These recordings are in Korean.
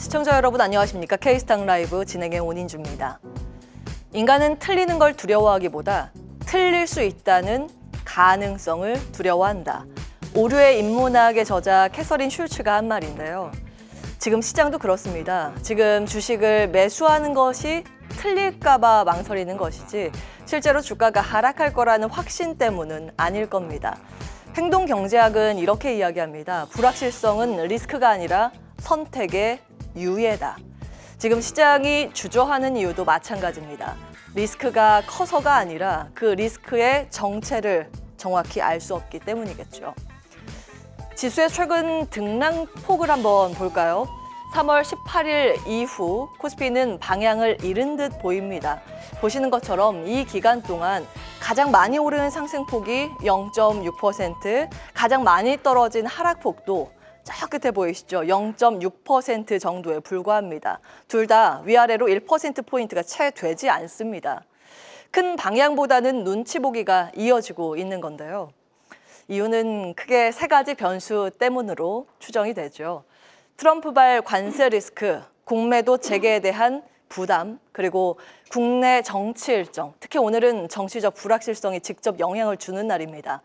시청자 여러분 안녕하십니까? K스탁 라이브 진행의 온인주입니다. 인간은 틀리는 걸 두려워하기보다 틀릴 수 있다는 가능성을 두려워한다. 오류의 인문학의 저자 캐서린 슐츠가 한 말인데요. 지금 시장도 그렇습니다. 지금 주식을 매수하는 것이 틀릴까 봐 망설이는 것이지 실제로 주가가 하락할 거라는 확신 때문은 아닐 겁니다. 행동경제학은 이렇게 이야기합니다. 불확실성은 리스크가 아니라 선택의 유예다. 지금 시장이 주저하는 이유도 마찬가지입니다. 리스크가 커서가 아니라 그 리스크의 정체를 정확히 알 수 없기 때문이겠죠. 지수의 최근 등락폭을 한번 볼까요? 3월 18일 이후 코스피는 방향을 잃은 듯 보입니다. 보시는 것처럼 이 기간 동안 가장 많이 오른 상승폭이 0.6%, 가장 많이 떨어진 하락폭도 저 끝에 보이시죠? 0.6% 정도에 불과합니다. 둘 다 위아래로 1%포인트가 채 되지 않습니다. 큰 방향보다는 눈치 보기가 이어지고 있는 건데요. 이유는 크게 세 가지 변수 때문으로 추정이 되죠. 트럼프발 관세 리스크, 공매도 재개에 대한 부담, 그리고 국내 정치 일정, 특히 오늘은 정치적 불확실성이 직접 영향을 주는 날입니다.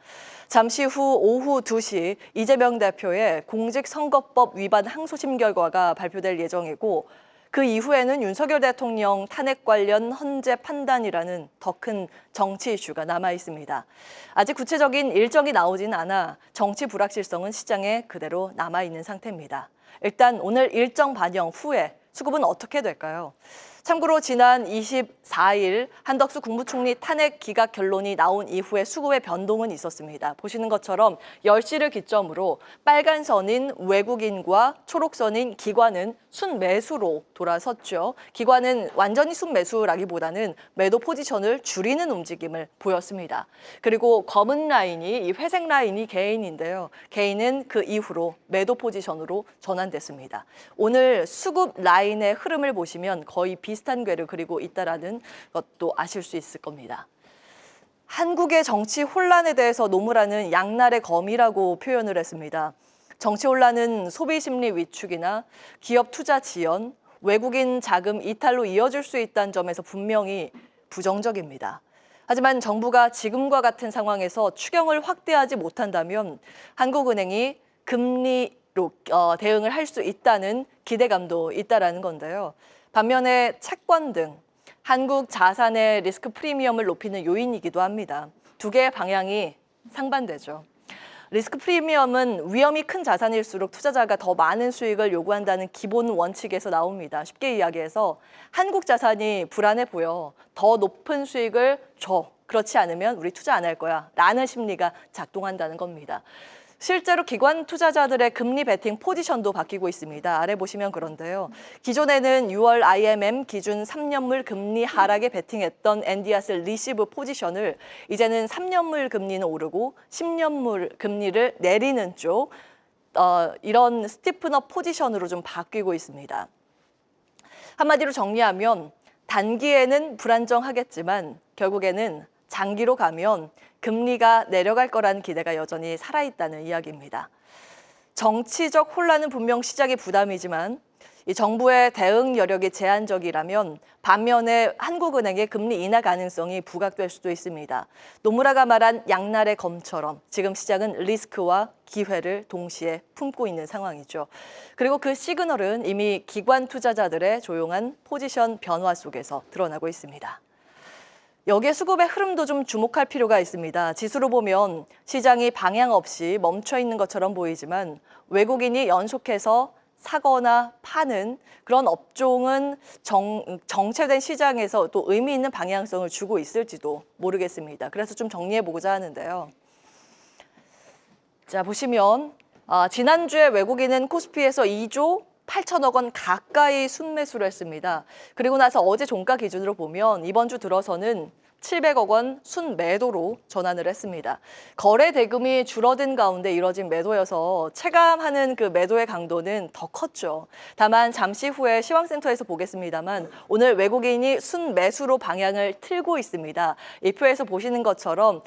잠시 후 오후 2시 이재명 대표의 공직선거법 위반 항소심 결과가 발표될 예정이고 그 이후에는 윤석열 대통령 탄핵 관련 헌재 판단이라는 더 큰 정치 이슈가 남아 있습니다. 아직 구체적인 일정이 나오진 않아 정치 불확실성은 시장에 그대로 남아 있는 상태입니다. 일단 오늘 일정 반영 후에 수급은 어떻게 될까요? 참고로 지난 24일 한덕수 국무총리 탄핵 기각 결론이 나온 이후에 수급의 변동은 있었습니다. 보시는 것처럼 10시를 기점으로 빨간 선인 외국인과 초록 선인 기관은 순매수로 돌아섰죠. 기관은 완전히 순매수라기보다는 매도 포지션을 줄이는 움직임을 보였습니다. 그리고 검은 라인이 이 회색 라인이 개인인데요. 개인은 그 이후로 매도 포지션으로 전환됐습니다. 오늘 수급 라인의 흐름을 보시면 거의 비슷한 궤를 그리고 있다라는 것도 아실 수 있을 겁니다. 한국의 정치 혼란에 대해서 노무라는 양날의 검이라고 표현을 했습니다. 정치 혼란은 소비 심리 위축이나 기업 투자 지연, 외국인 자금 이탈로 이어질 수 있다는 점에서 분명히 부정적입니다. 하지만 정부가 지금과 같은 상황에서 추경을 확대하지 못한다면 한국은행이 금리로 대응을 할 수 있다는 기대감도 있다라는 건데요. 반면에 채권 등 한국 자산의 리스크 프리미엄을 높이는 요인이기도 합니다. 두 개의 방향이 상반되죠. 리스크 프리미엄은 위험이 큰 자산일수록 투자자가 더 많은 수익을 요구한다는 기본 원칙에서 나옵니다. 쉽게 이야기해서 한국 자산이 불안해 보여 더 높은 수익을 줘. 그렇지 않으면 우리 투자 안 할 거야 라는 심리가 작동한다는 겁니다. 실제로 기관 투자자들의 금리 베팅 포지션도 바뀌고 있습니다. 아래 보시면 그런데요. 기존에는 6월 IMM 기준 3년물 금리 하락에 베팅했던 엔디아스 리시브 포지션을 이제는 3년물 금리는 오르고 10년물 금리를 내리는 쪽 이런 스티프너 포지션으로 좀 바뀌고 있습니다. 한마디로 정리하면 단기에는 불안정하겠지만 결국에는 장기로 가면 금리가 내려갈 거라는 기대가 여전히 살아있다는 이야기입니다. 정치적 혼란은 분명 시장의 부담이지만 이 정부의 대응 여력이 제한적이라면 반면에 한국은행의 금리 인하 가능성이 부각될 수도 있습니다. 노무라가 말한 양날의 검처럼 지금 시장은 리스크와 기회를 동시에 품고 있는 상황이죠. 그리고 그 시그널은 이미 기관 투자자들의 조용한 포지션 변화 속에서 드러나고 있습니다. 여기에 수급의 흐름도 좀 주목할 필요가 있습니다. 지수로 보면 시장이 방향 없이 멈춰 있는 것처럼 보이지만 외국인이 연속해서 사거나 파는 그런 업종은 정체된 시장에서 또 의미 있는 방향성을 주고 있을지도 모르겠습니다. 그래서 좀 정리해보고자 하는데요. 자, 보시면 지난주에 외국인은 코스피에서 2조 8천억 원 가까이 순매수를 했습니다. 그리고 나서 어제 종가 기준으로 보면 이번 주 들어서는 700억 원 순매도로 전환을 했습니다. 거래 대금이 줄어든 가운데 이뤄진 매도여서 체감하는 그 매도의 강도는 더 컸죠. 다만 잠시 후에 시황센터에서 보겠습니다만 오늘 외국인이 순매수로 방향을 틀고 있습니다. 이 표에서 보시는 것처럼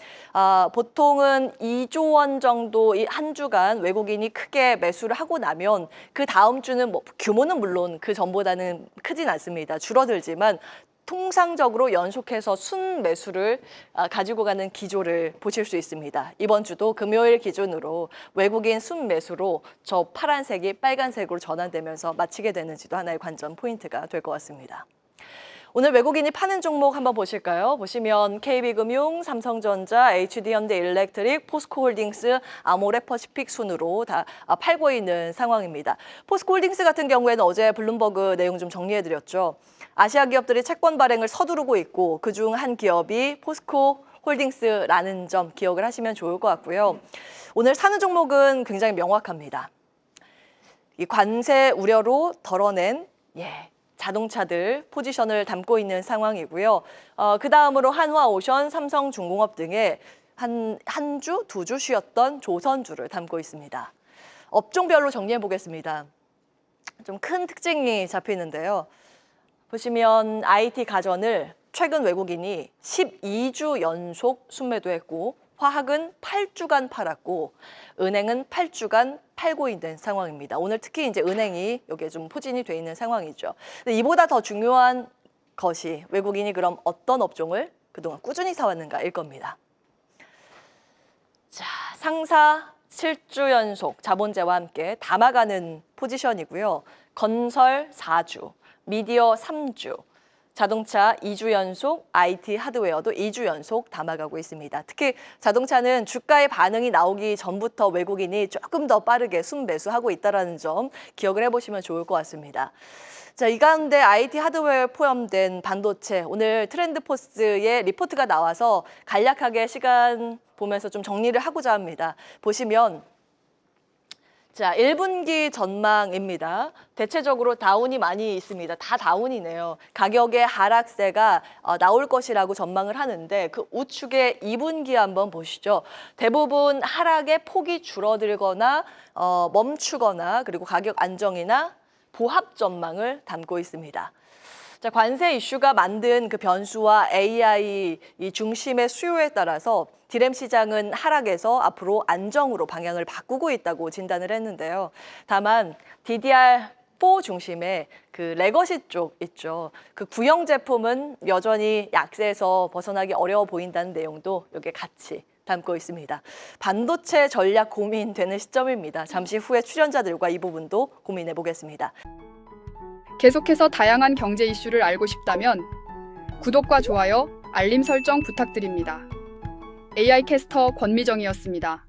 보통은 2조 원 정도 이 한 주간 외국인이 크게 매수를 하고 나면 그 다음 주는 규모는 물론 그 전보다는 크진 않습니다. 줄어들지만 통상적으로 연속해서 순매수를 가지고 가는 기조를 보실 수 있습니다. 이번 주도 금요일 기준으로 외국인 순매수로 저 파란색이 빨간색으로 전환되면서 마치게 되는지도 하나의 관전 포인트가 될 것 같습니다. 오늘 외국인이 파는 종목 한번 보실까요? 보시면 KB금융, 삼성전자, HD현대일렉트릭, 포스코홀딩스, 아모레퍼시픽 순으로 다 팔고 있는 상황입니다. 포스코홀딩스 같은 경우에는 어제 블룸버그 내용 좀 정리해드렸죠. 아시아 기업들이 채권 발행을 서두르고 있고 그중 한 기업이 포스코홀딩스라는 점 기억을 하시면 좋을 것 같고요. 오늘 사는 종목은 굉장히 명확합니다. 이 관세 우려로 덜어낸 자동차들 포지션을 담고 있는 상황이고요. 그 다음으로 한화오션, 삼성중공업 등의 한 주, 두 주 쉬었던 조선주를 담고 있습니다. 업종별로 정리해 보겠습니다. 좀 큰 특징이 잡히는데요. 보시면 IT 가전을 최근 외국인이 12주 연속 순매도했고 화학은 8주간 팔았고 은행은 8주간 팔고 있는 상황입니다. 오늘 특히 이제 은행이 여기에 좀 포진이 돼 있는 상황이죠. 근데 이보다 더 중요한 것이 외국인이 그럼 어떤 업종을 그동안 꾸준히 사왔는가일 겁니다. 자, 상사 7주 연속 자본재와 함께 담아가는 포지션이고요. 건설 4주, 미디어 3주, 자동차 2주 연속, IT 하드웨어도 2주 연속 담아가고 있습니다. 특히 자동차는 주가의 반응이 나오기 전부터 외국인이 조금 더 빠르게 순매수하고 있다는 점 기억을 해보시면 좋을 것 같습니다. 자, 이 가운데 IT 하드웨어에 포함된 반도체, 오늘 트렌드포스의 리포트가 나와서 간략하게 시간 보면서 좀 정리를 하고자 합니다. 보시면 자, 1분기 전망입니다. 대체적으로 다운이 많이 있습니다. 다 다운이네요. 가격의 하락세가 나올 것이라고 전망을 하는데 그 우측의 2분기 한번 보시죠. 대부분 하락의 폭이 줄어들거나 멈추거나 그리고 가격 안정이나 보합 전망을 담고 있습니다. 자, 관세 이슈가 만든 그 변수와 AI 이 중심의 수요에 따라서 디램 시장은 하락에서 앞으로 안정으로 방향을 바꾸고 있다고 진단을 했는데요. 다만 DDR4 중심의 그 레거시 쪽 있죠. 그 구형 제품은 여전히 약세에서 벗어나기 어려워 보인다는 내용도 여기에 같이 담고 있습니다. 반도체 전략 고민되는 시점입니다. 잠시 후에 출연자들과 이 부분도 고민해 보겠습니다. 계속해서 다양한 경제 이슈를 알고 싶다면 구독과 좋아요, 알림 설정 부탁드립니다. AI 캐스터 권미정이었습니다.